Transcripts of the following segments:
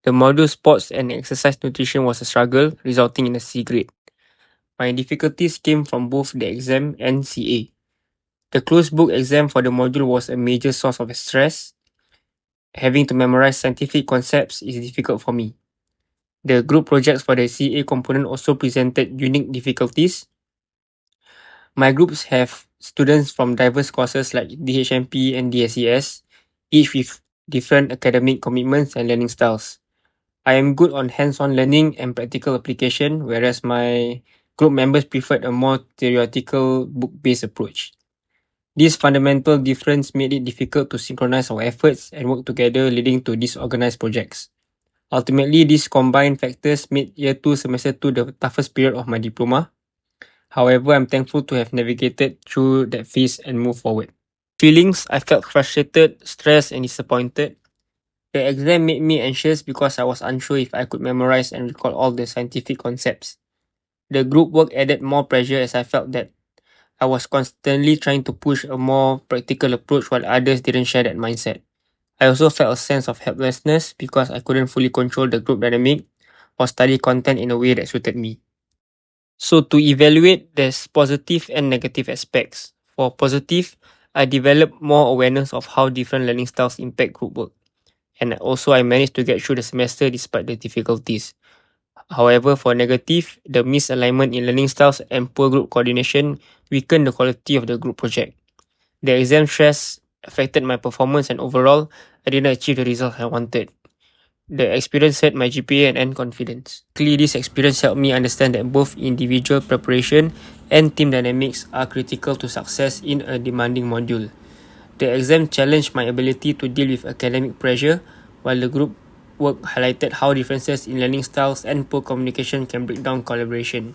The module sports and exercise nutrition was a struggle, resulting in a C grade. My difficulties came from both the exam and CA. The closed book exam for the module was a major source of stress. Having to memorize scientific concepts is difficult for me. The group projects for the CA component also presented unique difficulties. My groups have students from diverse courses like DHMP and DSES, each with different academic commitments and learning styles. I am good on hands-on learning and practical application, whereas my group members preferred a more theoretical book-based approach. This fundamental difference made it difficult to synchronize our efforts and work together, leading to disorganized projects. Ultimately, these combined factors made Year 2 Semester 2 the toughest period of my diploma. However, I'm thankful to have navigated through that phase and moved forward. Feelings, I felt frustrated, stressed, and disappointed. The exam made me anxious because I was unsure if I could memorize and recall all the scientific concepts. The group work added more pressure as I felt that I was constantly trying to push a more practical approach while others didn't share that mindset. I also felt a sense of helplessness because I couldn't fully control the group dynamic or study content in a way that suited me. So to evaluate, there's positive and negative aspects. For positive, I developed more awareness of how different learning styles impact group work. And also I managed to get through the semester despite the difficulties. However, for negative, the misalignment in learning styles and poor group coordination weakened the quality of the group project. The exam stress affected my performance and overall, I didn't achieve the results I wanted. The experience hurt my GPA and confidence. Clearly, this experience helped me understand that both individual preparation and team dynamics are critical to success in a demanding module. The exam challenged my ability to deal with academic pressure, while the group work highlighted how differences in learning styles and poor communication can break down collaboration.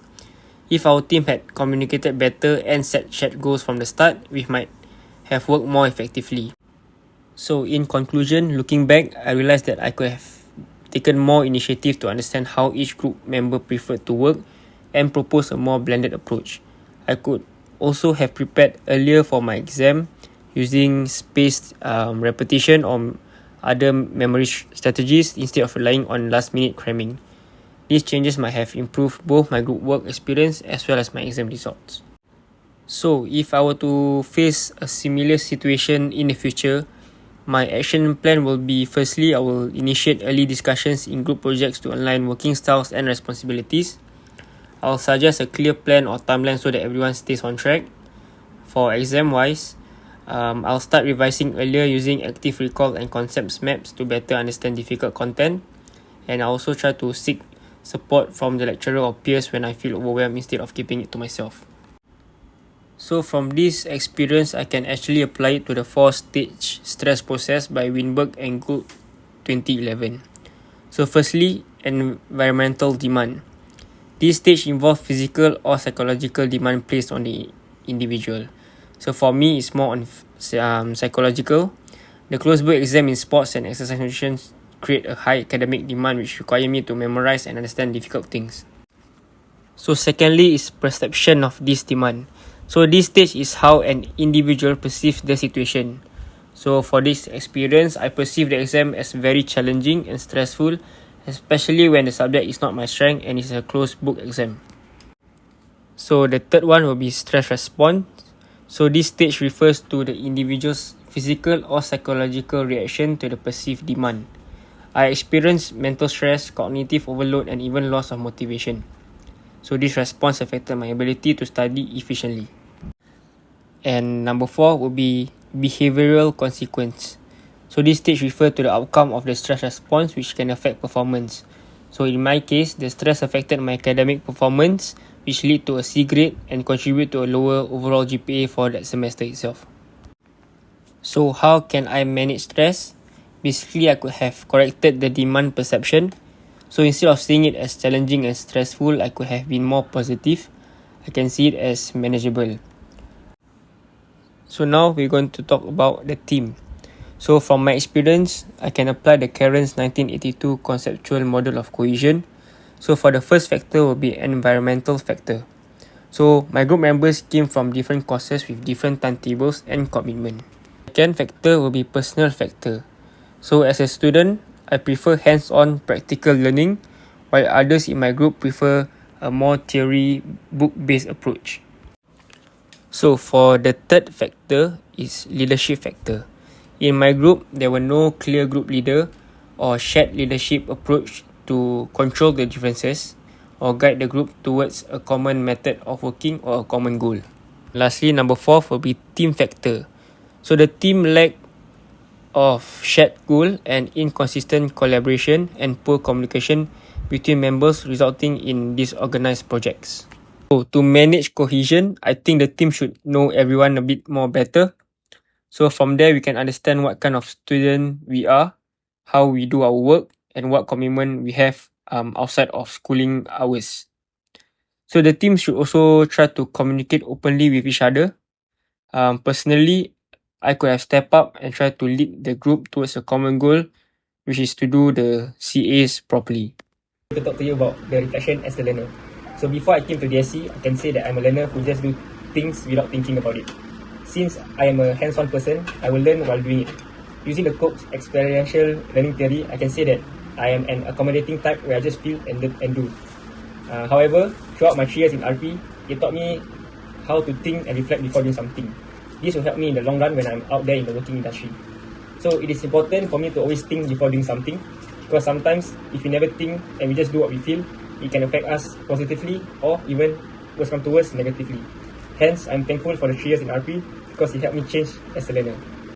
If our team had communicated better and set shared goals from the start, we might have worked more effectively. So in conclusion, looking back, I realized that I could have taken more initiative to understand how each group member preferred to work and propose a more blended approach. I could also have prepared earlier for my exam using spaced repetition or other memory strategies instead of relying on last-minute cramming. These changes might have improved both my group work experience as well as my exam results. So, if I were to face a similar situation in the future, my action plan will be, firstly, I will initiate early discussions in group projects to align working styles and responsibilities. I'll suggest a clear plan or timeline so that everyone stays on track. For exam-wise, I'll start revising earlier using active recall and concepts maps to better understand difficult content. And I also try to seek support from the lecturer or peers when I feel overwhelmed instead of keeping it to myself. So from this experience, I can actually apply it to the 4-stage stress process by Winberg and Gould 2011. So firstly, environmental demand. This stage involves physical or psychological demand placed on the individual. So for me, it's more on psychological. The closed book exam in sports and exercise nutrition create a high academic demand which require me to memorize and understand difficult things. So secondly is perception of this demand. So this stage is how an individual perceives the situation. So for this experience, I perceive the exam as very challenging and stressful, especially when the subject is not my strength and it's a closed book exam. So the third one will be stress response. So this stage refers to the individual's physical or psychological reaction to the perceived demand. I experienced mental stress, cognitive overload, and even loss of motivation. So this response affected my ability to study efficiently. And number 4 would be behavioral consequence. So this stage refers to the outcome of the stress response which can affect performance. So in my case, the stress affected my academic performance which lead to a C grade and contribute to a lower overall GPA for that semester itself. So how can I manage stress? Basically, I could have corrected the demand perception. So instead of seeing it as challenging and stressful, I could have been more positive. I can see it as manageable. So now we're going to talk about the team. So from my experience, I can apply the Karen's 1982 conceptual model of cohesion. So for the first factor will be environmental factor. So my group members came from different courses with different timetables and commitment. Second factor will be personal factor. So as a student, I prefer hands-on practical learning, while others in my group prefer a more theory book-based approach. So for the third factor is leadership factor. In my group, there were no clear group leader or shared leadership approach to control the differences or guide the group towards a common method of working or a common goal. Lastly, number 4 will be team factor. So the team lacked of shared goal and inconsistent collaboration and poor communication between members, resulting in disorganized projects. So to manage cohesion, I think the team should know everyone a bit more better. So from there, we can understand what kind of student we are, how we do our work, and what commitment we have outside of schooling hours. So the team should also try to communicate openly with each other. Personally, I could have stepped up and tried to lead the group towards a common goal, which is to do the CAs properly. To talk to you about the reflection as a learner. So before I came to DSC, I can say that I'm a learner who just do things without thinking about it. Since I am a hands-on person, I will learn while doing it. Using the Cope's experiential learning theory, I can say that I am an accommodating type where I just feel and do. However, throughout my 3 years in RP, it taught me how to think and reflect before doing something. This will help me in the long run when I'm out there in the working industry. So it is important for me to always think before doing something, because sometimes if we never think and we just do what we feel, it can affect us positively or even worse come to worse negatively. Hence, I'm thankful for the 3 years in RP because it helped me change as a learner.